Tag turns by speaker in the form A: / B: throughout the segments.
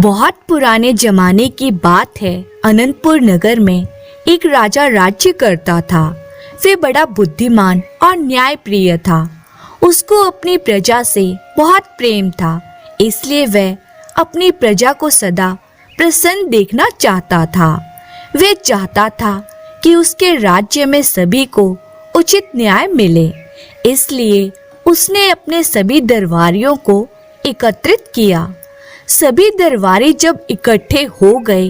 A: बहुत पुराने जमाने की बात है। अनंतपुर नगर में एक राजा राज्य करता था। वे बड़ा बुद्धिमान और न्यायप्रिय था। उसको अपनी प्रजा से बहुत प्रेम था, इसलिए वह अपनी प्रजा को सदा प्रसन्न देखना चाहता था। वह चाहता था कि उसके राज्य में सभी को उचित न्याय मिले, इसलिए उसने अपने सभी दरबारियों को एकत्रित किया। सभी दरबारी जब इकट्ठे हो गए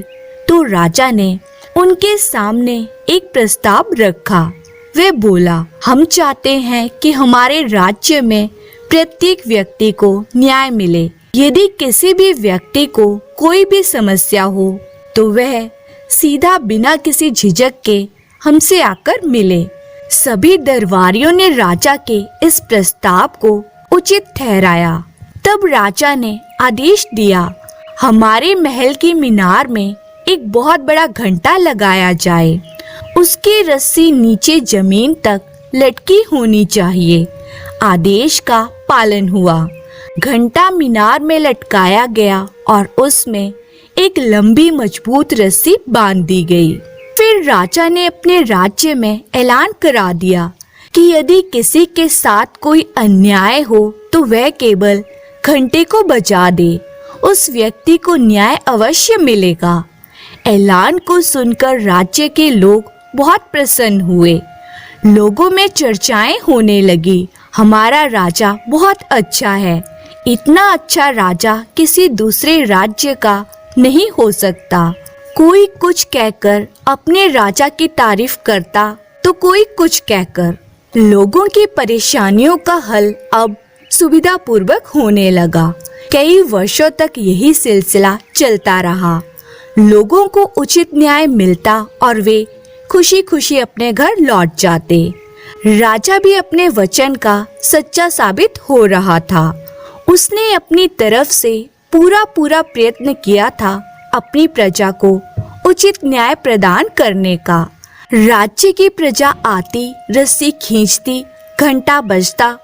A: तो राजा ने उनके सामने एक प्रस्ताव रखा। वह बोला, हम चाहते हैं कि हमारे राज्य में प्रत्येक व्यक्ति को न्याय मिले। यदि किसी भी व्यक्ति को कोई भी समस्या हो तो वह सीधा बिना किसी झिझक के हमसे आकर मिले। सभी दरबारियों ने राजा के इस प्रस्ताव को उचित ठहराया। तब राजा ने आदेश दिया, हमारे महल की मीनार में एक बहुत बड़ा घंटा लगाया जाए। उसकी रस्सी नीचे जमीन तक लटकी होनी चाहिए। आदेश का पालन हुआ। घंटा मीनार में लटकाया गया और उसमें एक लंबी मजबूत रस्सी बांध दी गई। फिर राजा ने अपने राज्य में ऐलान करा दिया कि यदि किसी के साथ कोई अन्याय हो तो वह केवल घंटे को बजा दे, उस व्यक्ति को न्याय अवश्य मिलेगा। ऐलान को सुनकर राज्य के लोग बहुत प्रसन्न हुए। लोगों में चर्चाएं होने लगी, हमारा राजा बहुत अच्छा है। इतना अच्छा राजा किसी दूसरे राज्य का नहीं हो सकता। कोई कुछ कहकर अपने राजा की तारीफ करता तो कोई कुछ कहकर। लोगों की परेशानियों का हल अब सुविधा पूर्वक होने लगा। कई वर्षों तक यही सिलसिला चलता रहा। लोगों को उचित न्याय मिलता और वे खुशी खुशी अपने घर लौट जाते। राजा भी अपने वचन का सच्चा साबित हो रहा था। उसने अपनी तरफ से पूरा प्रयत्न किया था अपनी प्रजा को उचित न्याय प्रदान करने का। राज्य की प्रजा आती, रस्सी खींचती, घंटा बजता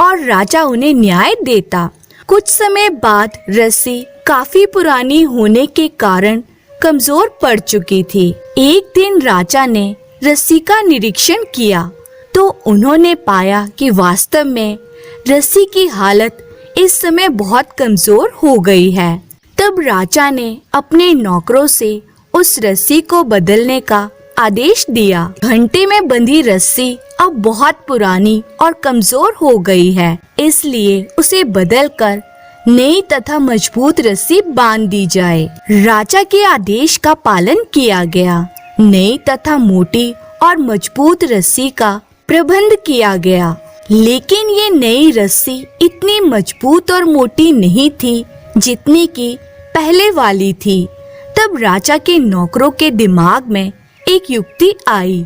A: और राजा उन्हें न्याय देता। कुछ समय बाद रस्सी काफी पुरानी होने के कारण कमजोर पड़ चुकी थी। एक दिन राजा ने रस्सी का निरीक्षण किया तो उन्होंने पाया कि वास्तव में रस्सी की हालत इस समय बहुत कमजोर हो गई है। तब राजा ने अपने नौकरों से उस रस्सी को बदलने का आदेश दिया। घंटे में बंधी रस्सी अब बहुत पुरानी और कमजोर हो गई है, इसलिए उसे बदलकर नई तथा मजबूत रस्सी बांध दी जाए। राजा के आदेश का पालन किया गया। नई तथा मोटी और मजबूत रस्सी का प्रबंध किया गया, लेकिन ये नई रस्सी इतनी मजबूत और मोटी नहीं थी जितनी की पहले वाली थी। तब राजा के नौकरों के दिमाग में एक युक्ति आई।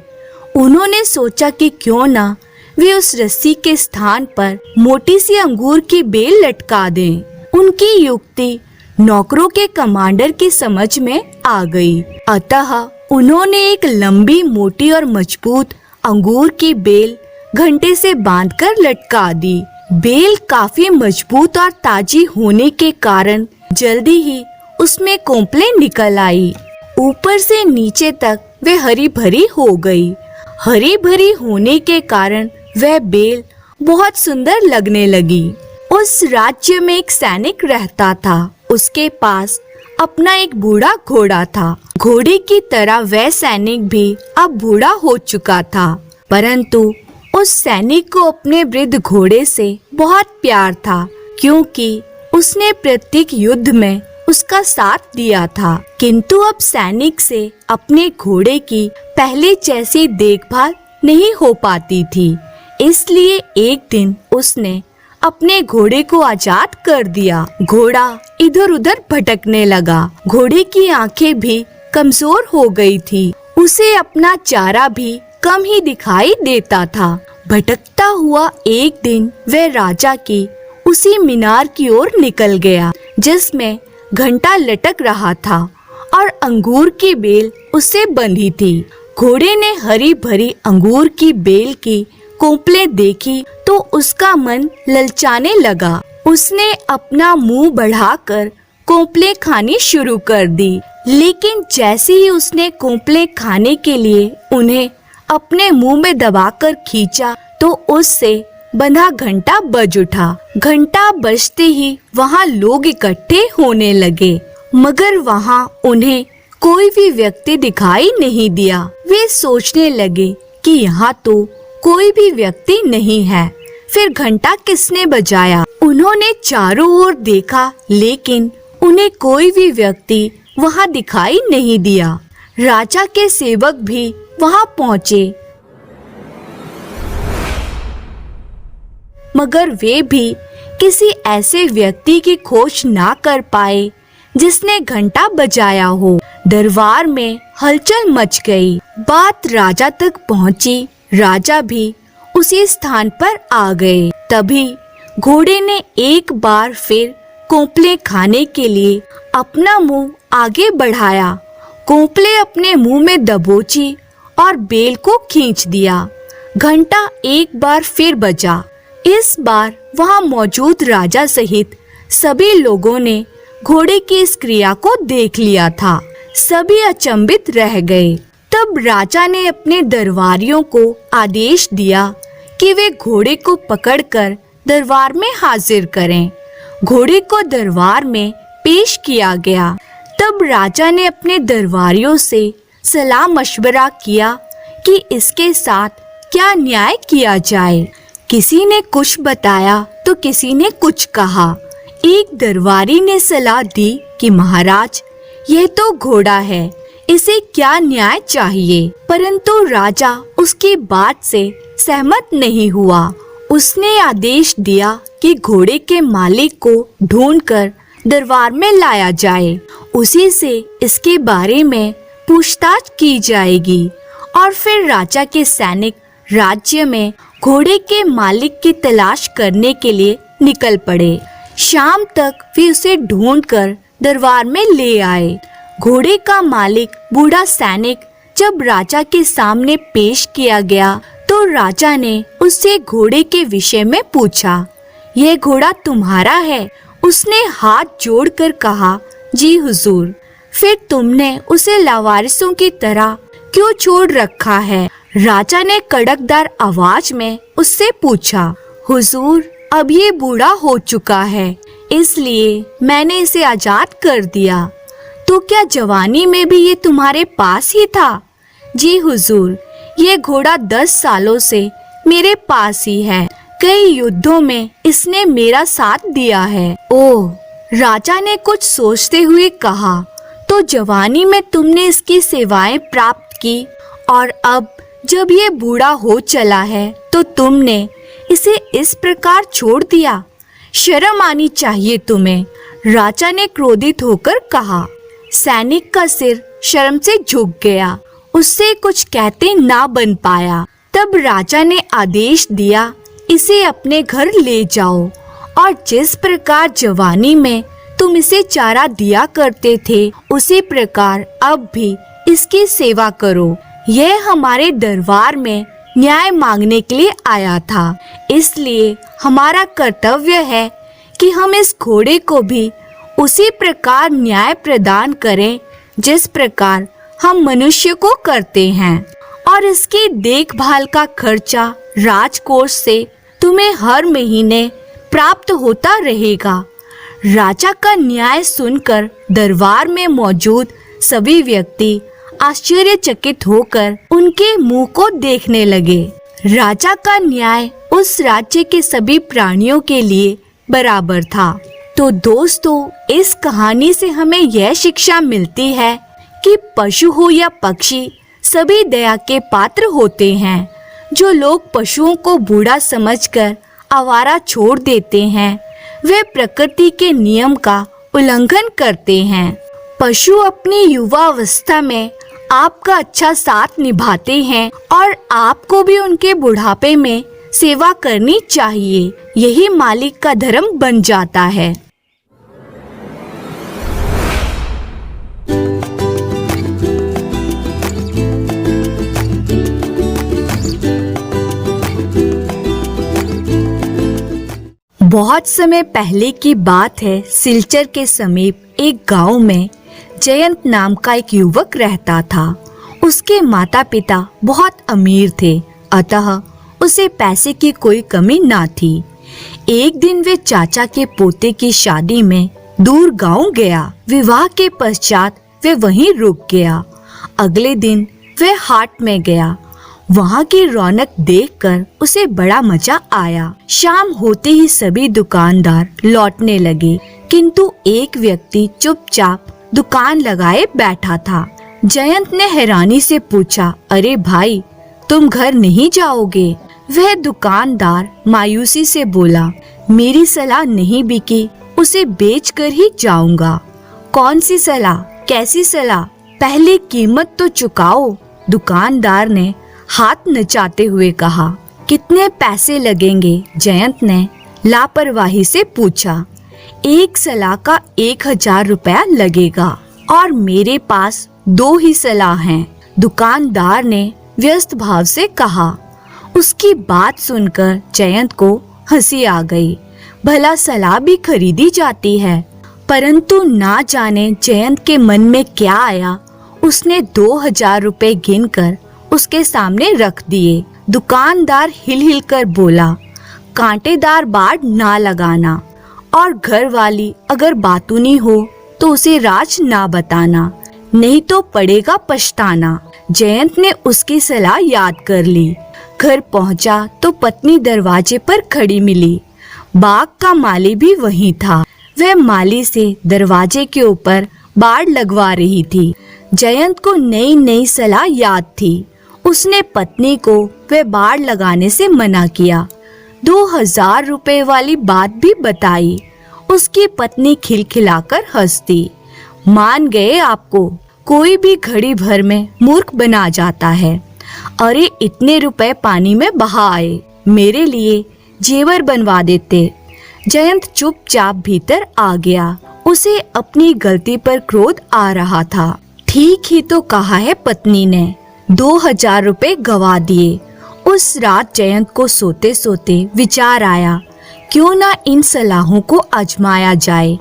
A: उन्होंने सोचा कि क्यों ना वे उस रस्सी के स्थान पर मोटी सी अंगूर की बेल लटका दें। उनकी युक्ति नौकरों के कमांडर की समझ में आ गई। अतः उन्होंने एक लंबी, मोटी और मजबूत अंगूर की बेल घंटे से बांधकर लटका दी। बेल काफी मजबूत और ताजी होने के कारण जल्दी ही उसमें कोंपलें निकल आई। ऊपर से नीचे तक वे हरी भरी हो गई। हरी भरी होने के कारण वह बेल बहुत सुंदर लगने लगी। उस राज्य में एक सैनिक रहता था। उसके पास अपना एक बूढ़ा घोड़ा था। घोड़े की तरह वह सैनिक भी अब बूढ़ा हो चुका था, परंतु उस सैनिक को अपने वृद्ध घोड़े से बहुत प्यार था, क्योंकि उसने प्रत्येक युद्ध में उसका साथ दिया था। किंतु अब सैनिक से अपने घोड़े की पहले जैसी देखभाल नहीं हो पाती थी, इसलिए एक दिन उसने अपने घोड़े को आजाद कर दिया। घोड़ा इधर उधर भटकने लगा। घोड़े की आंखें भी कमजोर हो गई थी। उसे अपना चारा भी कम ही दिखाई देता था। भटकता हुआ एक दिन वह राजा की उसी मीनार की ओर निकल गया जिसमें घंटा लटक रहा था और अंगूर की बेल उससे बंधी थी। घोड़े ने हरी भरी अंगूर की बेल की कोंपलें देखी तो उसका मन ललचाने लगा। उसने अपना मुंह बढ़ाकर कोंपले खानी शुरू कर दी। लेकिन जैसे ही उसने कोंपले खाने के लिए उन्हें अपने मुंह में दबाकर खींचा तो उससे बंधा घंटा बज उठा। घंटा बजते ही वहाँ लोग इकट्ठे होने लगे, मगर वहाँ उन्हें कोई भी व्यक्ति दिखाई नहीं दिया। वे सोचने लगे कि यहाँ तो कोई भी व्यक्ति नहीं है, फिर घंटा किसने बजाया? उन्होंने चारों ओर देखा, लेकिन उन्हें कोई भी व्यक्ति वहाँ दिखाई नहीं दिया। राजा के सेवक भी वहाँ पहुँचे, मगर वे भी किसी ऐसे व्यक्ति की खोज ना कर पाए जिसने घंटा बजाया हो। दरबार में हलचल मच गई। बात राजा तक पहुंची। राजा भी उसी स्थान पर आ गए। तभी घोड़े ने एक बार फिर कोंपले खाने के लिए अपना मुंह आगे बढ़ाया। कोंपले अपने मुंह में दबोची और बेल को खींच दिया। घंटा एक बार फिर बजा। इस बार वहाँ मौजूद राजा सहित सभी लोगों ने घोड़े की इस क्रिया को देख लिया था। सभी अचंभित रह गए। तब राजा ने अपने दरबारियों को आदेश दिया कि वे घोड़े को पकड़कर दरबार में हाजिर करें। घोड़े को दरबार में पेश किया गया। तब राजा ने अपने दरबारियों से सलाह मशवरा किया कि इसके साथ क्या न्याय किया जाए। किसी ने कुछ बताया तो किसी ने कुछ कहा। एक दरबारी ने सलाह दी कि महाराज, यह तो घोड़ा है, इसे क्या न्याय चाहिए? परंतु राजा उसकी बात से सहमत नहीं हुआ। उसने आदेश दिया कि घोड़े के मालिक को ढूंढकर दरबार में लाया जाए। उसी से इसके बारे में पूछताछ की जाएगी। और फिर राजा के सैनिक राज्य में घोड़े के मालिक की तलाश करने के लिए निकल पड़े। शाम तक वे उसे ढूंढकर दरबार में ले आए। घोड़े का मालिक बूढ़ा सैनिक जब राजा के सामने पेश किया गया तो राजा ने उससे घोड़े के विषय में पूछा। यह घोड़ा तुम्हारा है? उसने हाथ जोड़कर कहा, जी हुजूर। फिर तुमने उसे लावारिसों की तरह क्यों छोड़ रखा है? राजा ने कड़कदार आवाज में उससे पूछा। हुजूर, अब ये बूढ़ा हो चुका है, इसलिए मैंने इसे आजाद कर दिया। तो क्या जवानी में भी ये तुम्हारे पास ही था? जी हुजूर, ये घोड़ा 10 सालों से मेरे पास ही है। कई युद्धों में इसने मेरा साथ दिया है। ओह, राजा ने कुछ सोचते हुए कहा, तो जवानी में तुमने इसकी सेवाएं प्राप्त की और अब जब ये बूढ़ा हो चला है तो तुमने इसे इस प्रकार छोड़ दिया। शर्म आनी चाहिए तुम्हें। राजा ने क्रोधित होकर कहा। सैनिक का सिर शर्म से झुक गया। उससे कुछ कहते ना बन पाया। तब राजा ने आदेश दिया, इसे अपने घर ले जाओ और जिस प्रकार जवानी में तुम इसे चारा दिया करते थे उसी प्रकार अब भी इसकी सेवा करो। यह हमारे दरबार में न्याय मांगने के लिए आया था, इसलिए हमारा कर्तव्य है कि हम इस घोड़े को भी उसी प्रकार न्याय प्रदान करें जिस प्रकार हम मनुष्य को करते हैं। और इसकी देखभाल का खर्चा राजकोष से तुम्हें हर महीने प्राप्त होता रहेगा। राजा का न्याय सुनकर दरबार में मौजूद सभी व्यक्ति आश्चर्यचकित होकर उनके मुंह को देखने लगे। राजा का न्याय उस राज्य के सभी प्राणियों के लिए बराबर था। तो दोस्तों, इस कहानी से हमें यह शिक्षा मिलती है कि पशु हो या पक्षी, सभी दया के पात्र होते हैं। जो लोग पशुओं को बूढ़ा समझकर आवारा छोड़ देते हैं, वे प्रकृति के नियम का उल्लंघन करते हैं। पशु अपनी युवा अवस्था में आपका अच्छा साथ निभाते हैं और आपको भी उनके बुढ़ापे में सेवा करनी चाहिए। यही मालिक का धर्म बन जाता है। बहुत समय पहले की बात है। सिलचर के समीप एक गांव में जयंत नाम का एक युवक रहता था। उसके माता पिता बहुत अमीर थे, अतः उसे पैसे की कोई कमी ना थी। एक दिन वे चाचा के पोते की शादी में दूर गांव गया। विवाह के पश्चात वे वहीं रुक गया। अगले दिन वे हाट में गया। वहाँ की रौनक देखकर उसे बड़ा मजा आया। शाम होते ही सभी दुकानदार लौटने लगे, किंतु एक व्यक्ति चुपचाप दुकान लगाए बैठा था। जयंत ने हैरानी से पूछा, अरे भाई, तुम घर नहीं जाओगे? वह दुकानदार मायूसी से बोला, मेरी सलाह नहीं बिकी, उसे बेचकर ही जाऊंगा। कौन सी सलाह? कैसी सलाह? पहले कीमत तो चुकाओ। दुकानदार ने हाथ नचाते हुए कहा। कितने पैसे लगेंगे? जयंत ने लापरवाही से पूछा। एक सलाह का 1000 रुपया लगेगा और मेरे पास 2 ही सलाह हैं, दुकानदार ने व्यस्त भाव से कहा। उसकी बात सुनकर जयंत को हंसी आ गई। भला सलाह भी खरीदी जाती है? परंतु ना जाने जयंत के मन में क्या आया, उसने 2000 रुपए गिनकर उसके सामने रख दिए। दुकानदार हिल हिल कर बोला, कांटेदार बाड़ ना लगाना और घर वाली अगर बातूनी हो तो उसे राज ना बताना, नहीं तो पड़ेगा पछताना। जयंत ने उसकी सलाह याद कर ली। घर पहुंचा तो पत्नी दरवाजे पर खड़ी मिली। बाग का माली भी वहीं था। वह माली से दरवाजे के ऊपर बाड़ लगवा रही थी। जयंत को नई नई सलाह याद थी। उसने पत्नी को वह बाड़ लगाने से मना किया। 2000 रुपए वाली बात भी बताई। उसकी पत्नी खिलखिलाकर हंसती। मान गए आपको, कोई भी घड़ी भर में मूर्ख बना जाता है। अरे इतने रुपए पानी में बहा आए, मेरे लिए जेवर बनवा देते। जयंत चुपचाप भीतर आ गया। उसे अपनी गलती पर क्रोध आ रहा था। ठीक ही तो कहा है पत्नी ने, 2000 रुपए गवा दिए। उस रात जयंत को सोते सोते विचार आया, क्यों ना इन सलाहों को आजमाया जाए।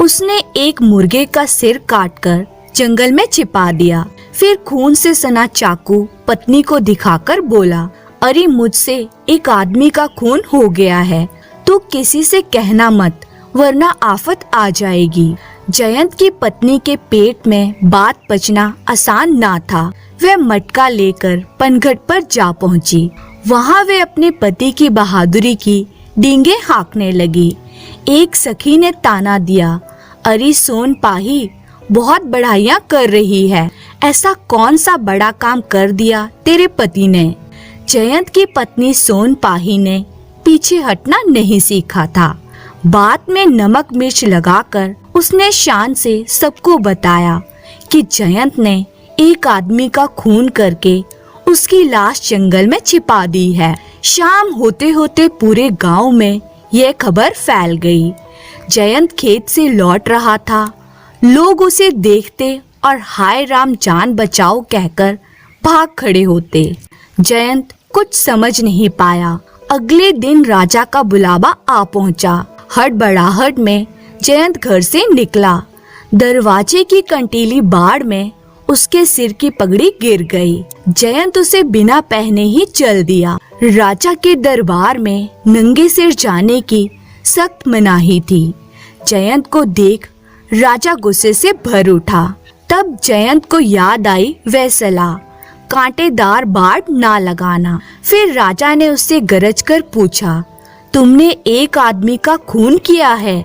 A: उसने एक मुर्गे का सिर काटकर जंगल में छिपा दिया। फिर खून से सना चाकू पत्नी को दिखाकर बोला, अरे मुझसे एक आदमी का खून हो गया है, तू किसी से कहना मत, वरना आफत आ जाएगी। जयंत की पत्नी के पेट में बात पचना आसान ना था। वह मटका लेकर पनघट पर जा पहुंची। वहां वे अपने पति की बहादुरी की डींगे हाँकने लगी। एक सखी ने ताना दिया, अरे सोन पाही, बहुत बढ़ाइयाँ कर रही है, ऐसा कौन सा बड़ा काम कर दिया तेरे पति ने? जयंत की पत्नी सोन पाही ने पीछे हटना नहीं सीखा था। बात में नमक मिर्च लगाकर उसने शान से सबको बताया कि जयंत ने एक आदमी का खून करके उसकी लाश जंगल में छिपा दी है। शाम होते होते पूरे गांव में यह खबर फैल गई। जयंत खेत से लौट रहा था। लोग उसे देखते और हाय राम जान बचाओ कहकर भाग खड़े होते। जयंत कुछ समझ नहीं पाया। अगले दिन राजा का बुलावा आ पहुंचा। हड़बड़ाहट में जयंत घर से निकला। दरवाजे की कंटीली बाड़ में उसके सिर की पगड़ी गिर गई। जयंत उसे बिना पहने ही चल दिया। राजा के दरबार में नंगे सिर जाने की सख्त मनाही थी। जयंत को देख राजा गुस्से से भर उठा। तब जयंत को याद आई वह सलाह, कांटेदार बाड़ ना लगाना। फिर राजा ने उससे गरज कर पूछा, तुमने एक आदमी का खून किया है?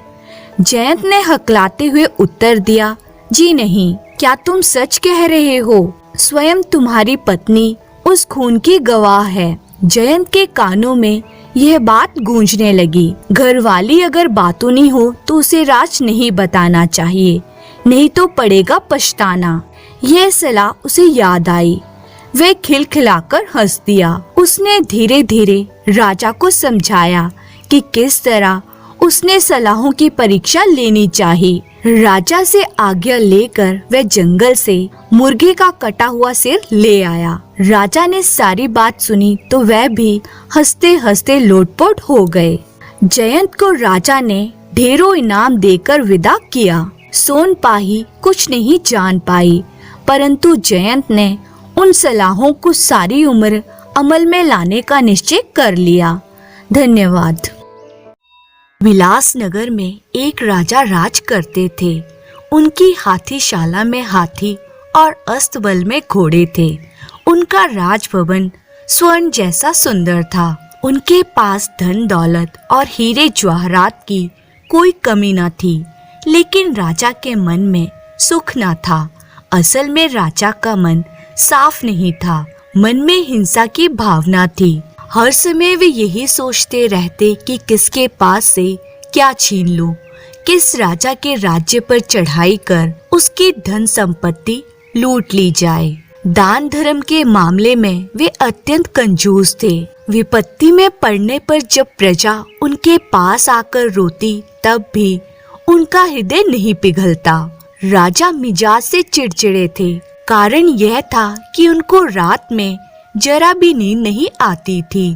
A: जयंत ने हकलाते हुए उत्तर दिया, जी नहीं। क्या तुम सच कह रहे हो? स्वयं तुम्हारी पत्नी उस खून की गवाह है। जयंत के कानों में यह बात गूंजने लगी। घरवाली अगर बातूनी हो तो उसे राज नहीं बताना चाहिए, नहीं तो पड़ेगा पछताना। यह सलाह उसे याद आई। वह खिलखिलाकर हंस दिया। उसने धीरे धीरे राजा को समझाया कि किस तरह उसने सलाहों की परीक्षा लेनी चाहिए। राजा से आज्ञा लेकर वह जंगल से मुर्गे का कटा हुआ सिर ले आया। राजा ने सारी बात सुनी तो वह भी हंसते हंसते लोटपोट हो गए। जयंत को राजा ने ढेरों इनाम देकर विदा किया। सोनपाही कुछ नहीं जान पाई, परंतु जयंत ने उन सलाहों को सारी उम्र अमल में लाने का निश्चय कर लिया। धन्यवाद। विलासनगर में एक राजा राज करते थे। उनकी हाथीशाला में हाथी और अस्तबल में घोड़े थे। उनका राजभवन स्वर्ण जैसा सुंदर था। उनके पास धन दौलत और हीरे जवाहरात की कोई कमी न थी, लेकिन राजा के मन में सुख न था। असल में राजा का मन साफ नहीं था। मन में हिंसा की भावना थी। हर समय वे यही सोचते रहते कि किसके पास से क्या छीन लूं, किस राजा के राज्य पर चढ़ाई कर उसकी धन संपत्ति लूट ली जाए। दान धर्म के मामले में वे अत्यंत कंजूस थे। विपत्ति में पड़ने पर जब प्रजा उनके पास आकर रोती, तब भी उनका हृदय नहीं पिघलता। राजा मिजाज से चिड़चिड़े थे। कारण यह था कि उनको रात में जरा भी नींद नहीं आती थी।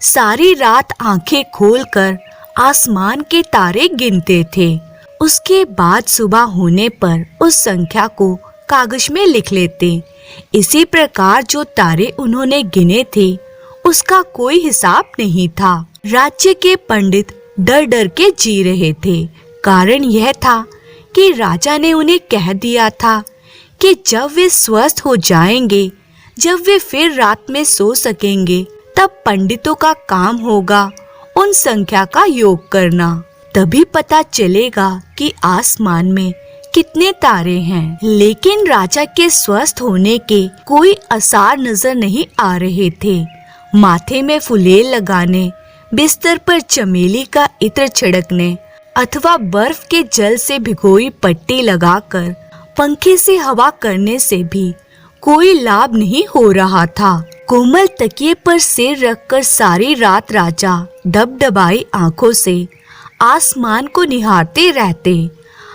A: सारी रात आंखें खोलकर आसमान के तारे गिनते थे। उसके बाद सुबह होने पर उस संख्या को कागज में लिख लेते। इसी प्रकार जो तारे उन्होंने गिने थे, उसका कोई हिसाब नहीं था। राज्य के पंडित डर डर के जी रहे थे। कारण यह था कि राजा ने उन्हें कह दिया था कि जब वे स्वस्थ हो जाएंगे, जब वे फिर रात में सो सकेंगे, तब पंडितों का काम होगा उन संख्या का योग करना। तभी पता चलेगा कि आसमान में कितने तारे हैं। लेकिन राजा के स्वस्थ होने के कोई आसार नजर नहीं आ रहे थे। माथे में फुलेल लगाने, बिस्तर पर चमेली का इत्र छिड़कने अथवा बर्फ के जल से भिगोई पट्टी लगाकर पंखे से हवा करने से भी कोई लाभ नहीं हो रहा था। कोमल तकिए पर सिर रखकर सारी रात राजा डबडबाई आंखों से आसमान को निहारते रहते।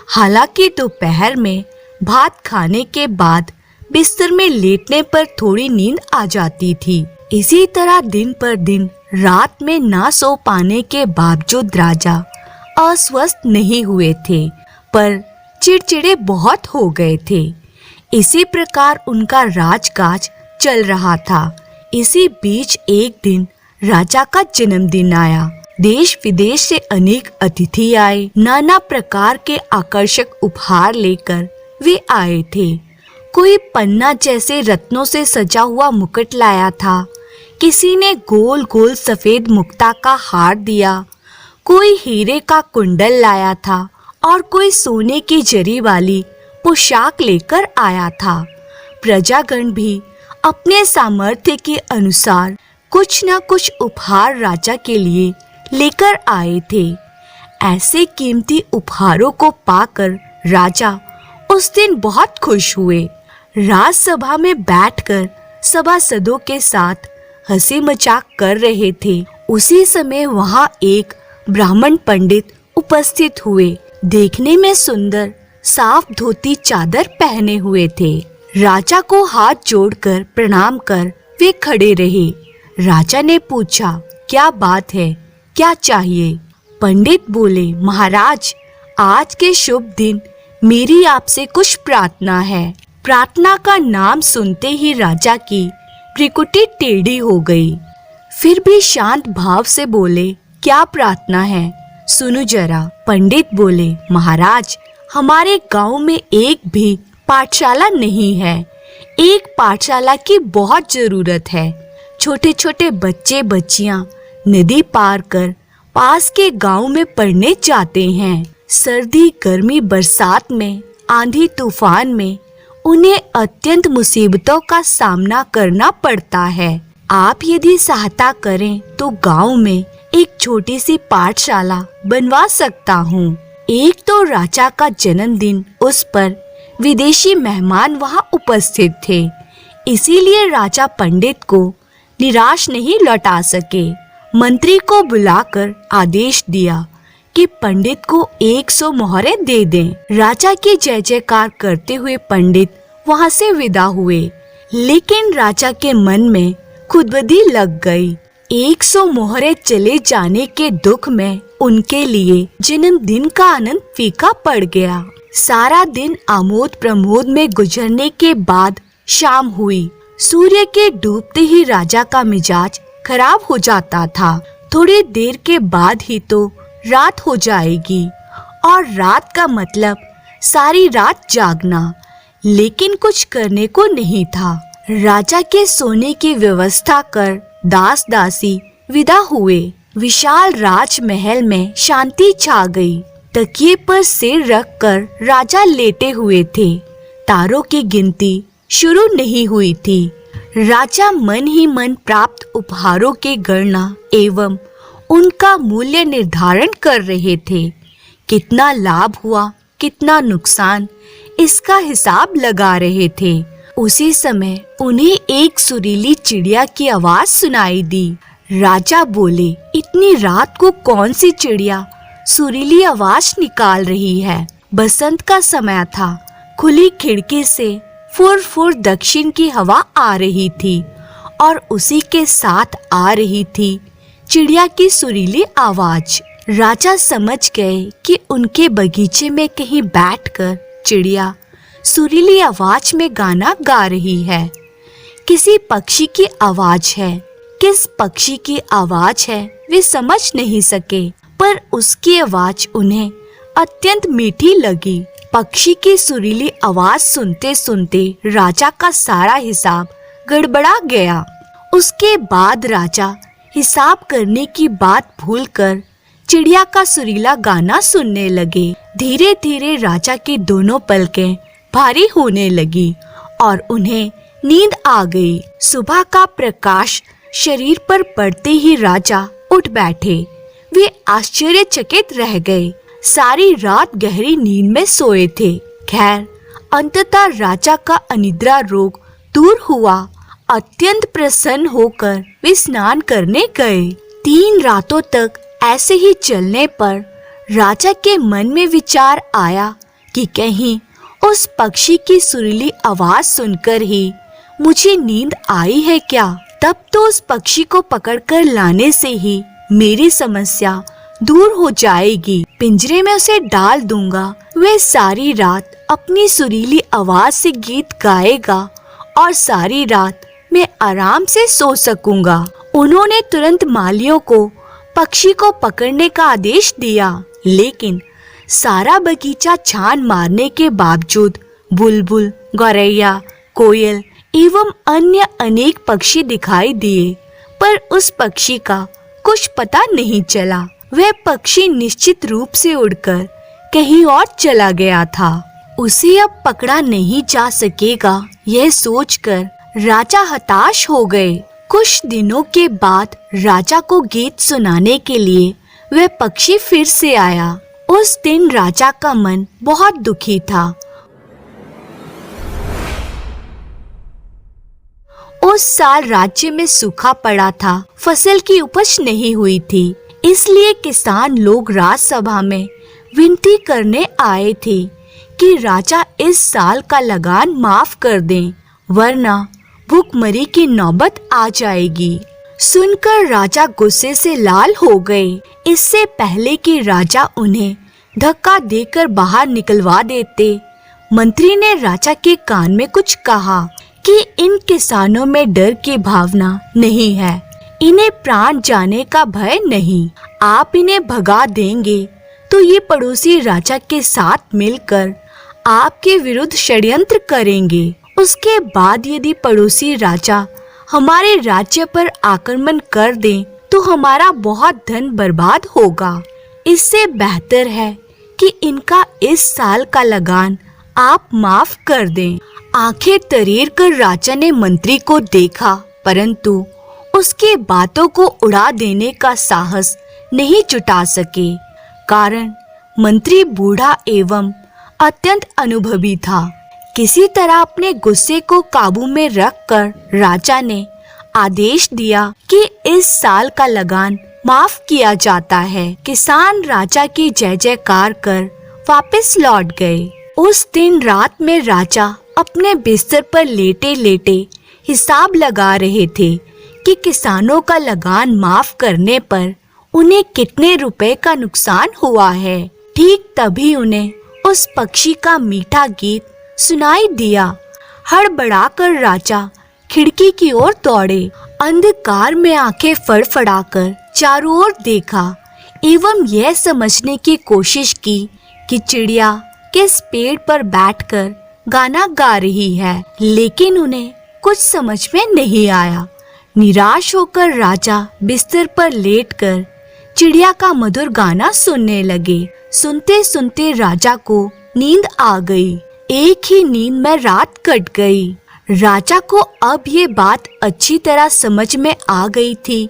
A: हालांकि दोपहर में भात खाने के बाद बिस्तर में लेटने पर थोड़ी नींद आ जाती थी। इसी तरह दिन पर दिन रात में ना सो पाने के बावजूद राजा अस्वस्थ नहीं हुए थे, पर चिड़चिड़े बहुत हो गए थे। इसी प्रकार उनका राजकाज चल रहा था। इसी बीच एक दिन राजा का जन्मदिन आया। देश विदेश से अनेक अतिथि आए। नाना प्रकार के आकर्षक उपहार लेकर वे आए थे। कोई पन्ना जैसे रत्नों से सजा हुआ मुकुट लाया था। किसी ने गोल गोल सफेद मुक्ता का हार दिया। कोई हीरे का कुंडल लाया था और कोई सोने की जरी वाली पोशाक लेकर आया था। प्रजागण भी अपने सामर्थ्य के अनुसार कुछ न कुछ उपहार राजा के लिए लेकर आए थे। ऐसे कीमती उपहारों को पाकर राजा उस दिन बहुत खुश हुए। राजसभा में बैठकर सभासदों के साथ हंसी मजाक कर रहे थे। उसी समय वहां एक ब्राह्मण पंडित उपस्थित हुए। देखने में सुंदर, साफ धोती चादर पहने हुए थे। राजा को हाथ जोड़कर प्रणाम कर वे खड़े रहे। राजा ने पूछा, क्या बात है, क्या चाहिए? पंडित बोले, महाराज, आज के शुभ दिन मेरी आपसे कुछ प्रार्थना है। प्रार्थना का नाम सुनते ही राजा की भ्रिकुटी टेढ़ी हो गई। फिर भी शांत भाव से बोले, क्या प्रार्थना है, सुनो जरा। पंडित बोले, महाराज, हमारे गांव में एक भी पाठशाला नहीं है। एक पाठशाला की बहुत जरूरत है। छोटे छोटे बच्चे बच्चियां नदी पार कर पास के गांव में पढ़ने जाते हैं। सर्दी, गर्मी, बरसात में, आंधी तूफान में उन्हें अत्यंत मुसीबतों का सामना करना पड़ता है। आप यदि सहायता करें तो गांव में एक छोटी सी पाठशाला बनवा सकता हूँ। एक तो राजा का जन्मदिन, उस पर विदेशी मेहमान वहाँ उपस्थित थे, इसीलिए राजा पंडित को निराश नहीं लौटा सके। मंत्री को बुलाकर आदेश दिया कि पंडित को 100 मोहरें दे दें। राजा की जय जयकार करते हुए पंडित वहां से विदा हुए। लेकिन राजा के मन में खुदबदी लग गई। 100 मोहरे चले जाने के दुख में उनके लिए जन्मदिन का आनंद फीका पड़ गया। सारा दिन आमोद प्रमोद में गुजरने के बाद शाम हुई। सूर्य के डूबते ही राजा का मिजाज खराब हो जाता था। थोड़ी देर के बाद ही तो रात हो जाएगी और रात का मतलब सारी रात जागना। लेकिन कुछ करने को नहीं था। राजा के सोने की व्यवस्था कर दास दासी विदा हुए। विशाल राजमहल में शांति छा गई। तकिए पर सिर रखकर राजा लेटे हुए थे। तारों की गिनती शुरू नहीं हुई थी। राजा मन ही मन प्राप्त उपहारों की गणना एवं उनका मूल्य निर्धारण कर रहे थे। कितना लाभ हुआ, कितना नुकसान, इसका हिसाब लगा रहे थे। उसी समय उन्हें एक सुरीली चिड़िया की आवाज सुनाई दी। राजा बोले, इतनी रात को कौन सी चिड़िया सुरीली आवाज निकाल रही है? बसंत का समय था। खुली खिड़की से फुर फुर दक्षिण की हवा आ रही थी और उसी के साथ आ रही थी चिड़िया की सुरीली आवाज। राजा समझ गए कि उनके बगीचे में कहीं बैठकर चिड़िया सुरीली आवाज में गाना गा रही है। किसी पक्षी की आवाज है। किस पक्षी की आवाज है वे समझ नहीं सके, पर उसकी आवाज उन्हें अत्यंत मीठी लगी। पक्षी की सुरीली आवाज सुनते सुनते राजा का सारा हिसाब गड़बड़ा गया। उसके बाद राजा हिसाब करने की बात भूलकर चिड़िया का सुरीला गाना सुनने लगे। धीरे धीरे राजा की दोनों पलकें भारी होने लगी और उन्हें नींद आ गई। सुबह का प्रकाश शरीर पर पड़ते ही राजा उठ बैठे। वे आश्चर्यचकित रह गए। सारी रात गहरी नींद में सोए थे। खैर, अंततः राजा का अनिद्रा रोग दूर हुआ। अत्यंत प्रसन्न होकर वे स्नान करने गए। 3 रातों तक ऐसे ही चलने पर राजा के मन में विचार आया कि कहीं उस पक्षी की सुरीली आवाज सुनकर ही मुझे नींद आई है क्या? तब तो उस पक्षी को पकड़कर लाने से ही मेरी समस्या दूर हो जाएगी। पिंजरे में उसे डाल दूंगा। वह सारी रात अपनी सुरीली आवाज से गीत गाएगा और सारी रात मैं आराम से सो सकूंगा। उन्होंने तुरंत मालियों को पक्षी को पकड़ने का आदेश दिया, लेकिन सारा बगीचा छान मारने के बावजूद बुलबुल, गौरैया, कोयल एवं अन्य अनेक पक्षी दिखाई दिए, पर उस पक्षी का कुछ पता नहीं चला। वह पक्षी निश्चित रूप से उड़कर कहीं और चला गया था। उसे अब पकड़ा नहीं जा सकेगा, यह सोचकर राजा हताश हो गए। कुछ दिनों के बाद राजा को गीत सुनाने के लिए वह पक्षी फिर से आया। उस दिन राजा का मन बहुत दुखी था। उस साल राज्य में सूखा पड़ा था। फसल की उपज नहीं हुई थी, इसलिए किसान लोग राजसभा में विनती करने आए थे कि राजा इस साल का लगान माफ कर दें, वरना भूखमरी की नौबत आ जाएगी। सुनकर राजा गुस्से से लाल हो गए। इससे पहले कि राजा उन्हें धक्का देकर बाहर निकलवा देते, मंत्री ने राजा के कान में कुछ कहा कि इन किसानों में डर की भावना नहीं है, इन्हें प्राण जाने का भय नहीं। आप इन्हें भगा देंगे तो ये पड़ोसी राजा के साथ मिलकर आपके विरुद्ध षड्यंत्र करेंगे। उसके बाद यदि पड़ोसी राजा हमारे राज्य पर आक्रमण कर दें तो हमारा बहुत धन बर्बाद होगा। इससे बेहतर है कि इनका इस साल का लगान आप माफ कर दें। आंखें तरेर कर राजा ने मंत्री को देखा, परंतु उसकी बातों को उड़ा देने का साहस नहीं जुटा सके, कारण मंत्री बूढ़ा एवं अत्यंत अनुभवी था। किसी तरह अपने गुस्से को काबू में रखकर राजा ने आदेश दिया कि इस साल का लगान माफ किया जाता है। किसान राजा की जय जयकार कर वापस लौट गए। उस दिन रात में राजा अपने बिस्तर पर लेटे लेटे हिसाब लगा रहे थे कि किसानों का लगान माफ करने पर उन्हें कितने रुपए का नुकसान हुआ है। ठीक तभी उन्हें उस पक्षी का मीठा गीत सुनाई दिया। हड़बड़ाकर राजा खिड़की की ओर दौड़े। अंधकार में आंखें फड़फड़ाकर चारों ओर देखा एवं यह समझने की कोशिश की कि चिड़िया किस पेड़ पर बैठकर गाना गा रही है, लेकिन उन्हें कुछ समझ में नहीं आया। निराश होकर राजा बिस्तर पर लेटकर चिड़िया का मधुर गाना सुनने लगे। सुनते सुनते राजा को नींद आ गई। एक ही नींद में रात कट गई। राजा को अब ये बात अच्छी तरह समझ में आ गई थी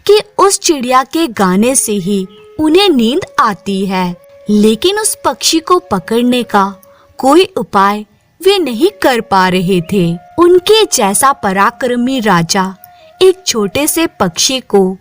A: कि उस चिड़िया के गाने से ही उन्हें नींद आती है, लेकिन उस पक्षी को पकड़ने का कोई उपाय वे नहीं कर पा रहे थे। उनके जैसा पराक्रमी राजा एक छोटे से पक्षी को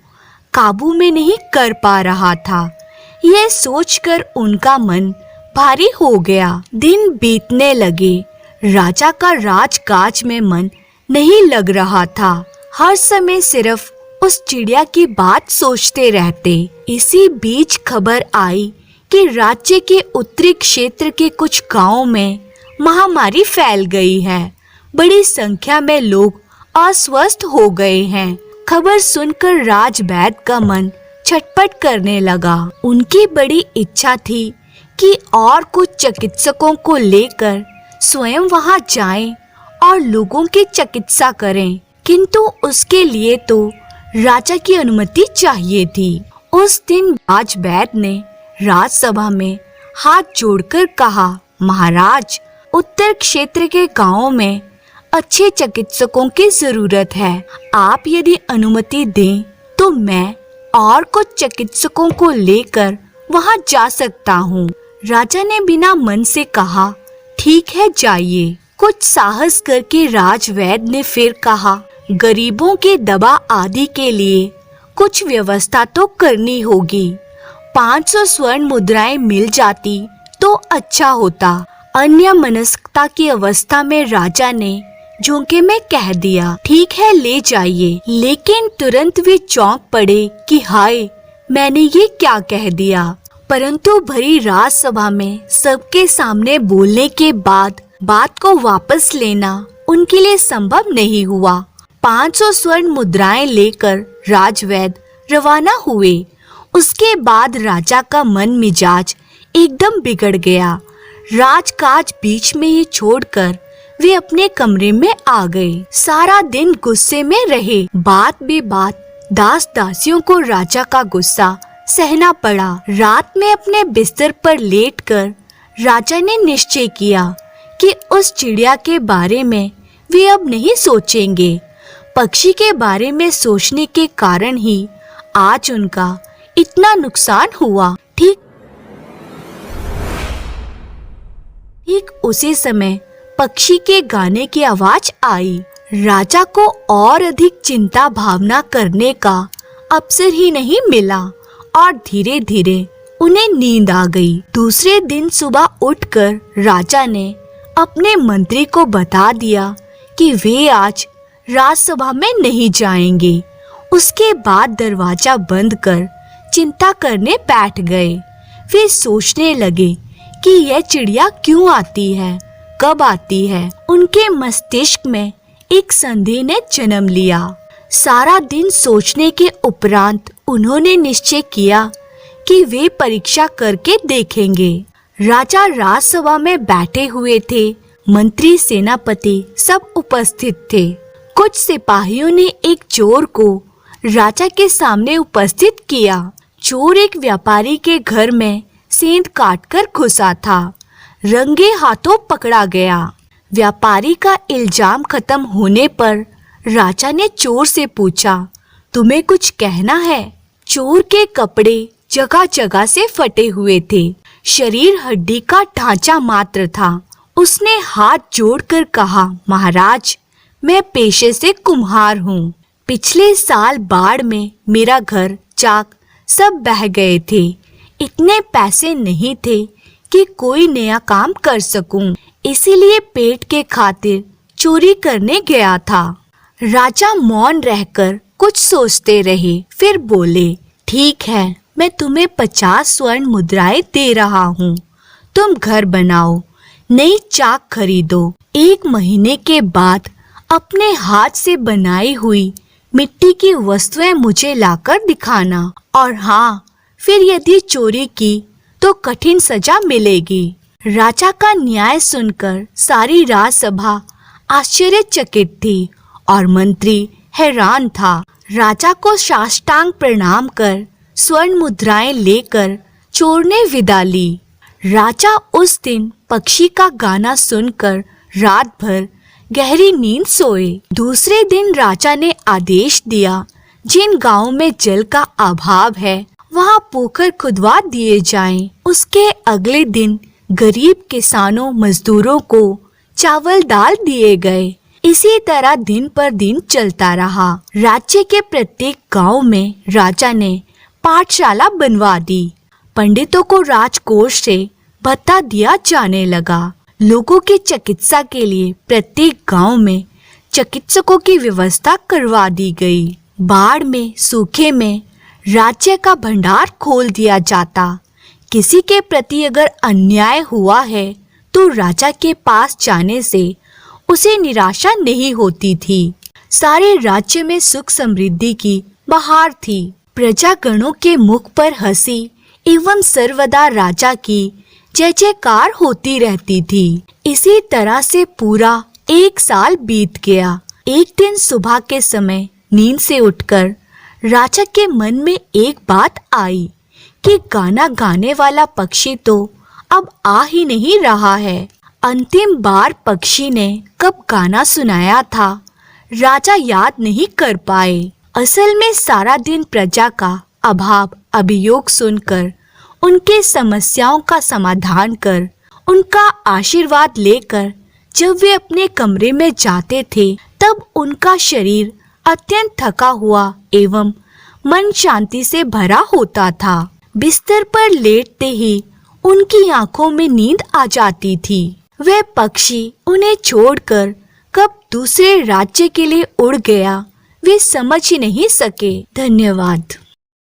A: काबू में नहीं कर पा रहा था। यह सोचकर उनका मन भारी हो गया। दिन बीतने लगे। राजा का राजकाज में मन नहीं लग रहा था। हर समय सिर्फ उस चिड़िया की बात सोचते रहते। इसी बीच खबर आई कि राज्य के उत्तरी क्षेत्र के कुछ गांवों में महामारी फैल गई है। बड़ी संख्या में लोग अस्वस्थ हो गए हैं। खबर सुनकर राजवैद का मन छटपट करने लगा। उनकी बड़ी इच्छा थी कि और कुछ चिकित्सकों को लेकर स्वयं वहां जाएं और लोगों की चिकित्सा करें, किंतु उसके लिए तो राजा की अनुमति चाहिए थी। उस दिन राजवैद ने राजसभा में हाथ जोड़कर कहा, महाराज, उत्तर क्षेत्र के गांवों में अच्छे चिकित्सकों की जरूरत है। आप यदि अनुमति दें तो मैं और कुछ चिकित्सकों को लेकर वहां जा सकता हूँ। राजा ने बिना मन से कहा, ठीक है, जाइए। कुछ साहस करके राजवैद ने फिर कहा, गरीबों के दवा आदि के लिए कुछ व्यवस्था तो करनी होगी। 500 स्वर्ण मुद्राएं मिल जाती तो अच्छा होता। अन्य मनस्कता की अवस्था में राजा ने झोंके में कह दिया, ठीक है, ले जाइए। लेकिन तुरंत वे चौंक पड़े कि हाय, मैंने ये क्या कह दिया। परंतु भरी राजसभा में सबके सामने बोलने के बाद बात को वापस लेना उनके लिए संभव नहीं हुआ। 500 स्वर्ण मुद्राएं लेकर राजवैद रवाना हुए। उसके बाद राजा का मन मिजाज एकदम बिगड़ गया। राजकाज बीच में ही छोड़कर वे अपने कमरे में आ गए। सारा दिन गुस्से में रहे। बात बेबात दास दासियों को राजा का गुस्सा सहना पड़ा। रात में अपने बिस्तर पर लेटकर राजा ने निश्चय किया कि उस चिड़िया के बारे में वे अब नहीं सोचेंगे। पक्षी के बारे में सोचने के कारण ही आज उनका इतना नुकसान हुआ। ठीक उसी समय पक्षी के गाने की आवाज आई। राजा को और अधिक चिंता भावना करने का अवसर ही नहीं मिला और धीरे धीरे उन्हें नींद आ गई। दूसरे दिन सुबह उठकर राजा ने अपने मंत्री को बता दिया कि वे आज राजसभा में नहीं जाएंगे। उसके बाद दरवाजा बंद कर चिंता करने बैठ गए। वे सोचने लगे कि यह चिड़िया क्यों आती है, कब आती है। उनके मस्तिष्क में एक संदेह ने जन्म लिया। सारा दिन सोचने के उपरांत उन्होंने निश्चय किया कि वे परीक्षा करके देखेंगे। राजा राजसभा में बैठे हुए थे। मंत्री, सेनापति सब उपस्थित थे। कुछ सिपाहियों ने एक चोर को राजा के सामने उपस्थित किया। चोर एक व्यापारी के घर में सेंध काटकर घुसा था। रंगे हाथों पकड़ा गया। व्यापारी का इल्जाम खत्म होने पर राजा ने चोर से पूछा, तुम्हें कुछ कहना है? चोर के कपड़े जगह जगह से फटे हुए थे। शरीर हड्डी का ढांचा मात्र था। उसने हाथ जोड़कर कहा, महाराज, मैं पेशे से कुम्हार हूँ। पिछले साल बाढ़ में मेरा घर चाक सब बह गए थे। इतने पैसे नहीं थे कि कोई नया काम कर सकूं, इसीलिए पेट के खातिर चोरी करने गया था। राजा मौन रहकर कुछ सोचते रहे, फिर बोले, ठीक है, मैं तुम्हें 50 स्वर्ण मुद्राएं दे रहा हूँ। तुम घर बनाओ, नई चाक खरीदो। 1 महीने के बाद अपने हाथ से बनाई हुई मिट्टी की वस्तुएं मुझे लाकर दिखाना, और हाँ, फिर यदि चोरी की तो कठिन सजा मिलेगी। राजा का न्याय सुनकर सारी राजसभा आश्चर्यचकित थी और मंत्री हैरान था। राजा को साष्टांग प्रणाम कर स्वर्ण मुद्राएं लेकर चोर ने विदा ली। राजा उस दिन पक्षी का गाना सुनकर रात भर गहरी नींद सोए। दूसरे दिन राजा ने आदेश दिया, जिन गांवों में जल का अभाव है वहां पोखर खुदवा दिए जाएं। उसके अगले दिन गरीब किसानों मजदूरों को चावल दाल दिए गए। इसी तरह दिन पर दिन चलता रहा। राज्य के प्रत्येक गांव में राजा ने पाठशाला बनवा दी। पंडितों को राजकोष से भत्ता दिया जाने लगा। लोगों की चिकित्सा के लिए प्रत्येक गांव में चिकित्सकों की व्यवस्था करवा दी गई। बाढ़ में, सूखे में राज्य का भंडार खोल दिया जाता। किसी के प्रति अगर अन्याय हुआ है तो राजा के पास जाने से उसे निराशा नहीं होती थी। सारे राज्य में सुख समृद्धि की बहार थी। प्रजागणों के मुख पर हंसी एवं सर्वदा राजा की जय जयकार होती रहती थी। इसी तरह से पूरा 1 साल बीत गया। एक दिन सुबह के समय नींद से उठकर राजा के मन में एक बात आई कि गाना गाने वाला पक्षी तो अब आ ही नहीं रहा है। अंतिम बार पक्षी ने कब गाना सुनाया था, राजा याद नहीं कर पाए। असल में सारा दिन प्रजा का अभाव अभियोग सुनकर, उनके समस्याओं का समाधान कर, उनका आशीर्वाद लेकर जब वे अपने कमरे में जाते थे तब उनका शरीर अत्यंत थका हुआ एवं मन शांति से भरा होता था। बिस्तर पर लेटते ही उनकी आंखों में नींद आ जाती थी। वह पक्षी उन्हें छोड़कर कब दूसरे राज्य के लिए उड़ गया वे समझ ही नहीं सके। धन्यवाद।